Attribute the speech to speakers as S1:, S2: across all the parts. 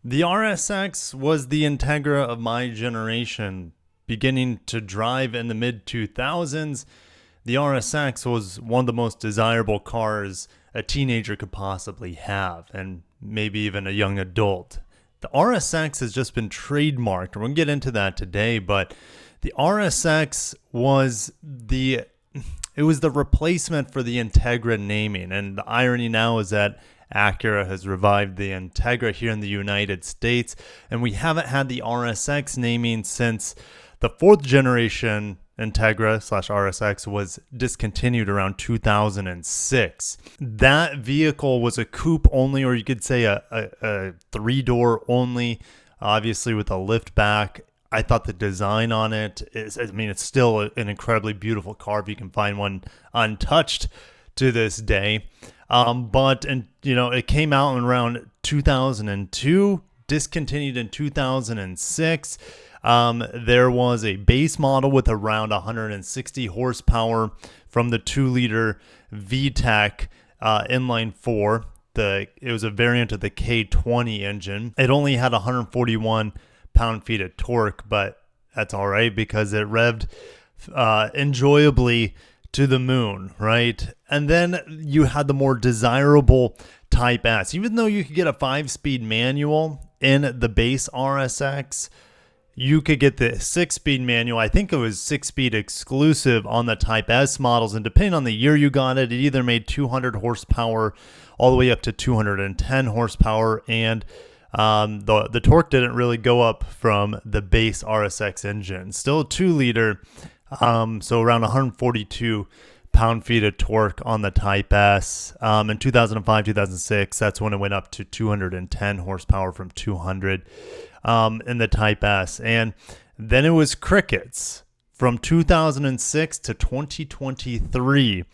S1: The RSX was the Integra of my generation. Beginning to drive in the mid 2000s, the RSX was one of the most desirable cars a teenager could possibly have, and maybe even a young adult. The RSX has just been trademarked. We're going to get into that today, but the RSX was the replacement for the Integra naming, and the irony now is that Acura has revived the Integra here in the United States, and we haven't had the RSX naming since the fourth generation Integra / RSX was discontinued around 2006. That vehicle was a coupe only, or you could say a three-door only, obviously with a lift back. I thought the design on it is, it's still an incredibly beautiful car if you can find one untouched to this day. It came out in around 2002, discontinued in 2006. There was a base model with around 160 horsepower from the 2-liter VTEC inline 4. It was a variant of the K20 engine. It only had 141 pound-feet of torque, but that's all right because it revved enjoyably to the moon, right? And then you had the more desirable Type S. Even though you could get a 5-speed manual in the base RSX, you could get the 6-speed manual. I think it was 6-speed exclusive on the Type S models, and depending on the year you got it, it either made 200 horsepower all the way up to 210 horsepower, and the torque didn't really go up from the base RSX engine. Still a 2-liter, so around 142 pound-feet of torque on the Type S. In 2005, 2006, that's when it went up to 210 horsepower from 200 in the Type S. And then it was crickets from 2006 to 2023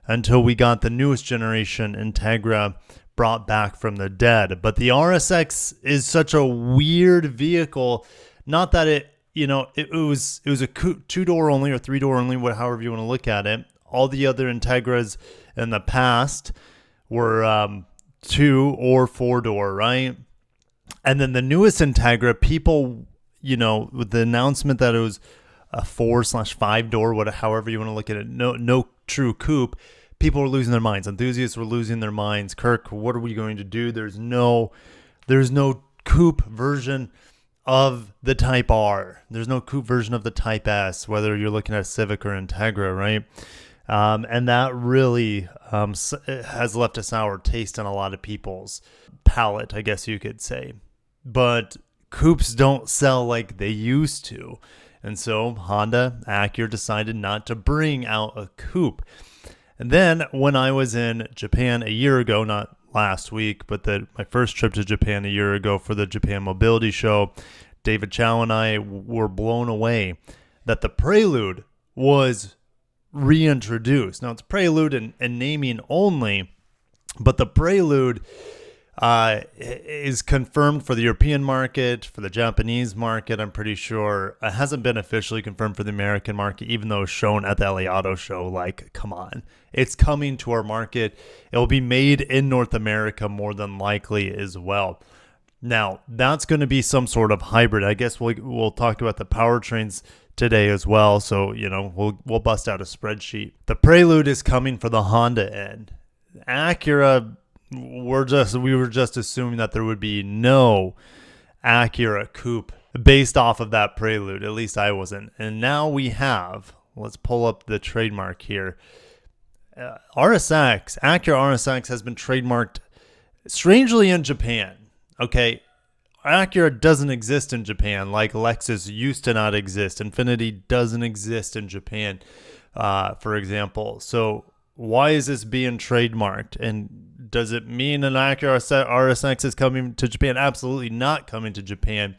S1: until we got the newest generation Integra brought back from the dead. But the RSX is such a weird vehicle. Not that it was a 2-door only or 3-door only, however you want to look at it. All the other Integras in the past were 2 or 4-door, right? And then the newest Integra, people, with the announcement that it was a 4/5-door, however you want to look at it, no true coupe, people were losing their minds. Enthusiasts were losing their minds. Kirk, what are we going to do? There's no coupe version of the Type R. There's no coupe version of the Type S, whether you're looking at Civic or Integra, right? And that really has left a sour taste in a lot of people's palate, I guess you could say. But coupes don't sell like they used to. And so Honda, Acura decided not to bring out a coupe. And then when I was in Japan a year ago, not last week, but my first trip to Japan a year ago for the Japan Mobility Show, David Chow and I were blown away that the Prelude was reintroduced. Now, it's Prelude and naming only, but the Prelude is confirmed for the European market, for the Japanese market, I'm pretty sure. It hasn't been officially confirmed for the American market, even though it's shown at the LA Auto Show. Like, come on. It's coming to our market. It will be made in North America more than likely as well. Now, that's going to be some sort of hybrid. I guess we'll talk about the powertrains today as well. So, we'll bust out a spreadsheet. The Prelude is coming for the Honda end. Acura, we were just assuming that there would be no Acura Coupe based off of that Prelude. At least I wasn't. And now we have. Let's pull up the trademark here. Acura RSX has been trademarked strangely in Japan. Okay, Acura doesn't exist in Japan like Lexus used to not exist. Infiniti doesn't exist in Japan, for example. So why is this being trademarked? And does it mean an Acura RSX is coming to Japan? Absolutely not coming to Japan.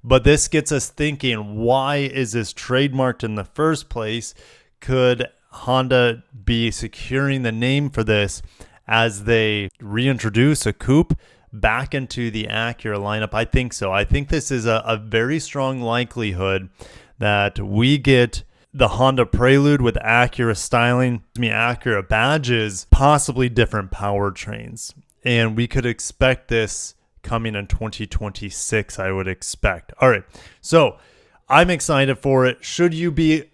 S1: But this gets us thinking, why is this trademarked in the first place? Could Honda be securing the name for this as they reintroduce a coupe back into the Acura lineup? I think so. I think this is a very strong likelihood that we get the Honda Prelude with Acura styling, Acura badges, possibly different powertrains. And we could expect this coming in 2026, I would expect. All right, so I'm excited for it. Should you be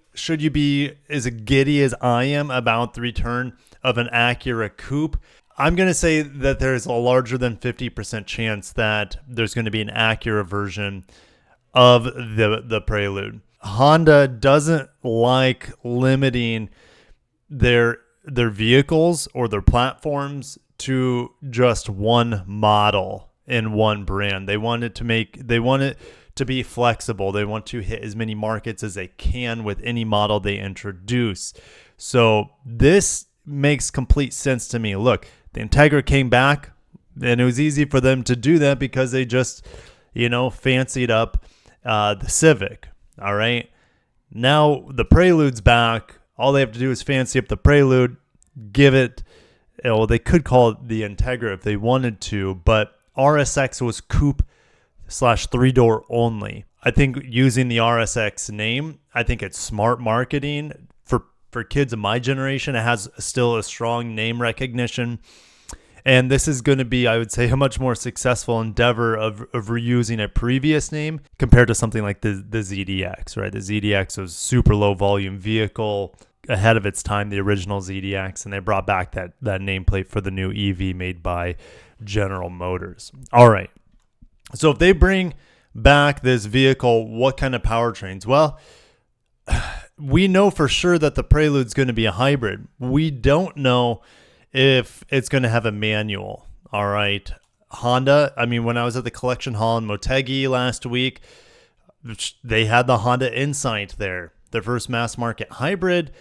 S1: as giddy as I am about the return of an Acura Coupe? I'm going to say that there's a larger than 50% chance that there's going to be an Acura version of the Prelude. Honda doesn't like limiting their vehicles or their platforms to just one model in one brand. They want it to be flexible. They want to hit as many markets as they can with any model they introduce. So this makes complete sense to me. Look, the Integra came back, and it was easy for them to do that because they just, fancied up the Civic. All right. Now the Prelude's back. All they have to do is fancy up the Prelude, give it, they could call it the Integra if they wanted to, but RSX was coupe / 3-door only. I think using the RSX name, I think it's smart marketing for kids of my generation. It has still a strong name recognition. And this is going to be, I would say, a much more successful endeavor of reusing a previous name compared to something like the ZDX, right? The ZDX was a super low volume vehicle ahead of its time, the original ZDX, and they brought back that nameplate for the new EV made by General Motors. All right. So if they bring back this vehicle, what kind of powertrains? Well, we know for sure that the Prelude's going to be a hybrid. We don't know if it's going to have a manual. All right. Honda, when I was at the collection hall in Motegi last week, they had the Honda Insight there, their first mass market hybrid,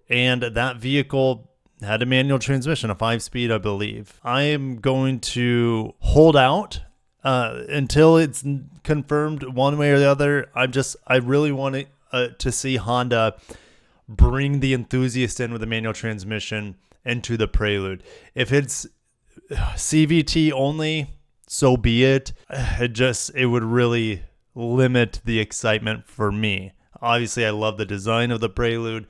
S1: and that vehicle had a manual transmission, a 5-speed, I believe. I am going to hold out until it's confirmed one way or the other. I really want to see Honda bring the enthusiast in with a manual transmission into the Prelude. If it's CVT only, so be it. It would really limit the excitement for me. Obviously, I love the design of the Prelude.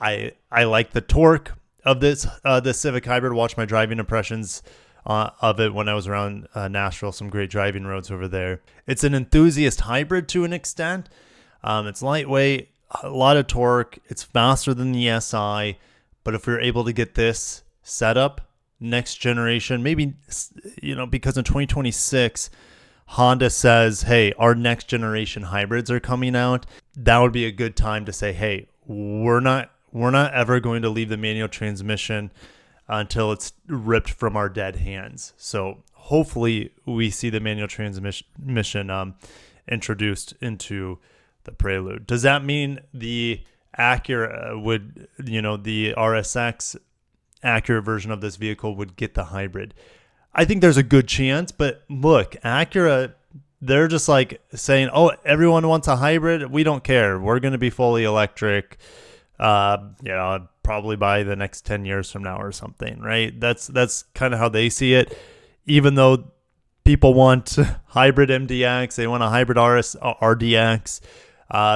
S1: I like the torque of this Civic Hybrid. Watch my driving impressions of it when I was around Nashville. Some great driving roads over there. It's an enthusiast hybrid to an extent. It's lightweight, a lot of torque. It's faster than the SI. But if we're able to get this setup next generation, maybe, because in 2026, Honda says, hey, our next generation hybrids are coming out. That would be a good time to say, hey, we're not ever going to leave the manual transmission until it's ripped from our dead hands. So hopefully we see the manual transmission introduced into the Prelude. Does that mean the Acura would, the RSX Acura version of this vehicle would get the hybrid? I think there's a good chance, but look, Acura, they're just like saying, oh, everyone wants a hybrid. We don't care. We're going to be fully electric, probably by the next 10 years from now or something, right? That's kind of how they see it. Even though people want hybrid MDX, they want a hybrid RDX,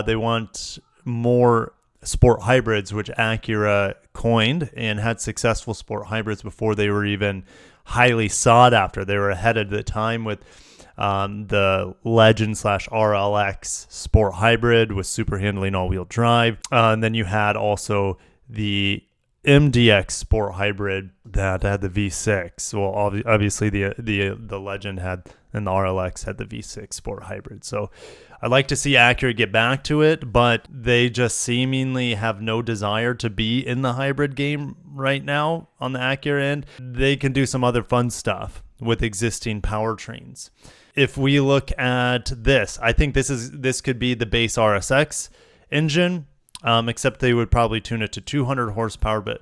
S1: they want more sport hybrids, which Acura coined and had successful sport hybrids before they were even highly sought after. They were ahead of the time with the Legend / RLX sport hybrid with super handling all-wheel drive. And then you had also the MDX sport hybrid that had the V6. Well, obviously the Legend had, and the RLX had the V6 sport hybrid. So I'd like to see Acura get back to it, but they just seemingly have no desire to be in the hybrid game right now on the Acura end. They can do some other fun stuff with existing powertrains. If we look at this, I think this could be the base RSX engine, except they would probably tune it to 200 horsepower. But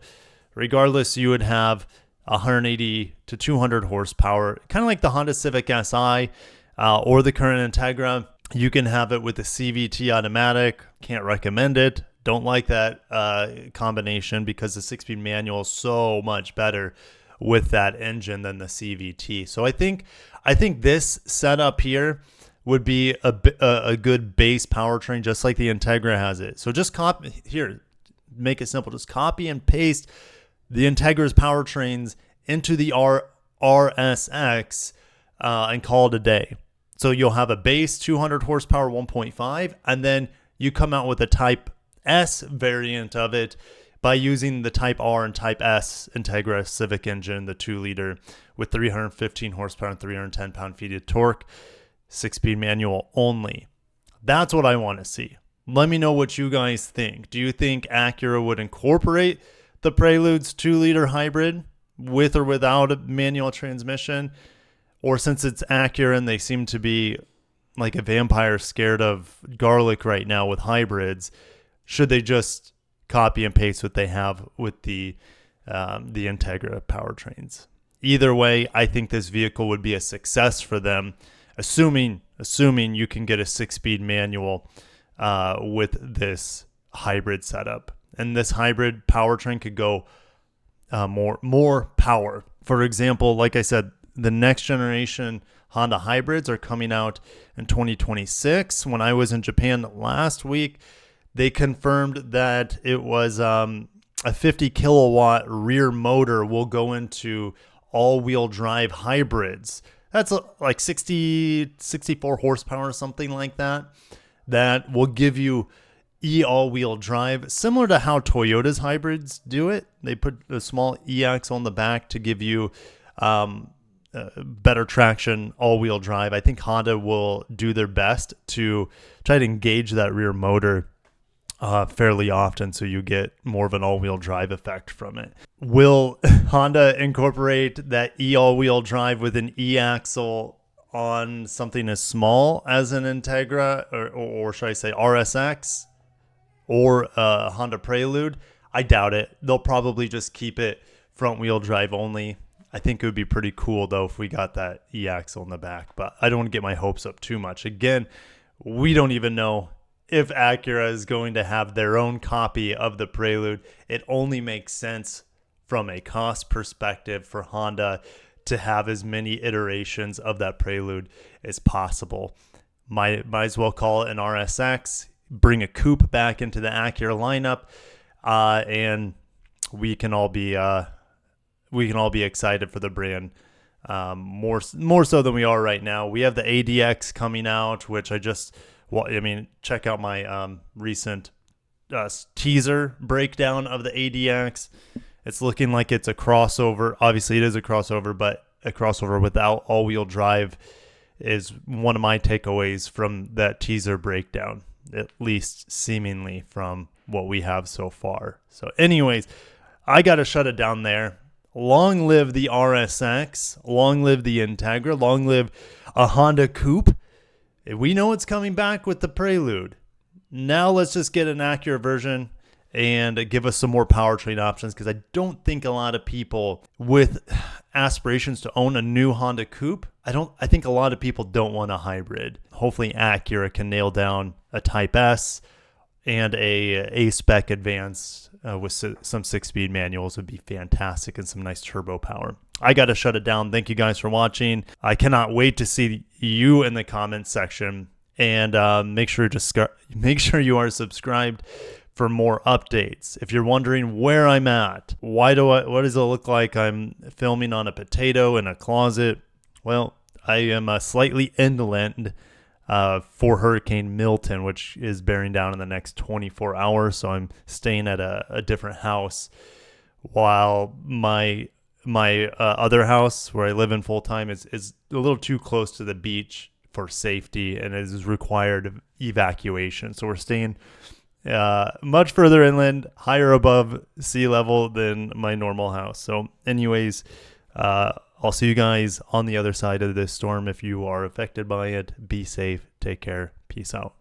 S1: regardless, you would have 180 to 200 horsepower, kind of like the Honda Civic Si or the current Integra. You can have it with the CVT automatic. Can't recommend it. Don't like that combination because the 6-speed manual is so much better with that engine than the CVT. So I think this setup here would be a good base powertrain, just like the Integra has it. So just make it simple. Just copy and paste the Integra's powertrains into the RSX and call it a day. So you'll have a base 200 horsepower 1.5, and then you come out with a Type S variant of it by using the Type R and Type S Integra Civic engine, the 2-liter with 315 horsepower and 310 pound-feet of torque, 6-speed manual only. That's what I want to see. Let me know what you guys think. Do you think Acura would incorporate the Prelude's 2-liter hybrid with or without a manual transmission? Or since it's Acura and they seem to be like a vampire scared of garlic right now with hybrids, should they just copy and paste what they have with the Integra powertrains? Either way, I think this vehicle would be a success for them, assuming you can get a 6-speed manual with this hybrid setup. And this hybrid powertrain could go more power. For example, like I said, the next generation Honda hybrids are coming out in 2026. When I was in Japan last week, they confirmed that it was a 50 kilowatt rear motor will go into all-wheel drive hybrids. That's like 64 horsepower or something like that. That will give you all-wheel drive, similar to how Toyota's hybrids do it. They put a small e-axle on the back to give you better traction, all-wheel drive. I think Honda will do their best to try to engage that rear motor fairly often, so you get more of an all-wheel drive effect from it. Will Honda incorporate that all-wheel drive with an e-axle on something as small as an Integra, or should I say RSX, or Honda Prelude? I doubt it. They'll probably just keep it front-wheel drive only. I think it would be pretty cool, though, if we got that e-axle in the back, but I don't want to get my hopes up too much. Again, we don't even know if Acura is going to have their own copy of the Prelude. It only makes sense from a cost perspective for Honda to have as many iterations of that Prelude as possible. Might as well call it an RSX, bring a coupe back into the Acura lineup, and we can all be excited for the brand, more so than we are right now. We have the ADX coming out, which check out my recent teaser breakdown of the ADX. It's looking like it's a crossover. Obviously, it is a crossover, but a crossover without all-wheel drive is one of my takeaways from that teaser breakdown, at least seemingly from what we have so far. So anyways, I got to shut it down there. Long live the RSX. Long live the Integra. Long live a Honda Coupe. We know it's coming back with the Prelude. Now let's just get an Acura version and give us some more powertrain options, because I don't think a lot of people with aspirations to own a new Honda Coupe, I think a lot of people don't want a hybrid. Hopefully Acura can nail down a Type S and a spec Advance with some 6-speed manuals would be fantastic, and some nice turbo power. I got to shut it down. Thank you guys for watching. I cannot wait to see you in the comments section, and make sure you are subscribed for more updates. If you're wondering where I'm at, what does it look like I'm filming on a potato in a closet? Well, I am slightly inland for Hurricane Milton, which is bearing down in the next 24 hours. So I'm staying at a different house, while my other house where I live in full time is a little too close to the beach for safety, and it is required evacuation. So we're staying much further inland, higher above sea level than my normal house. So anyways, I'll see you guys on the other side of this storm. If you are affected by it, be safe, take care, peace out.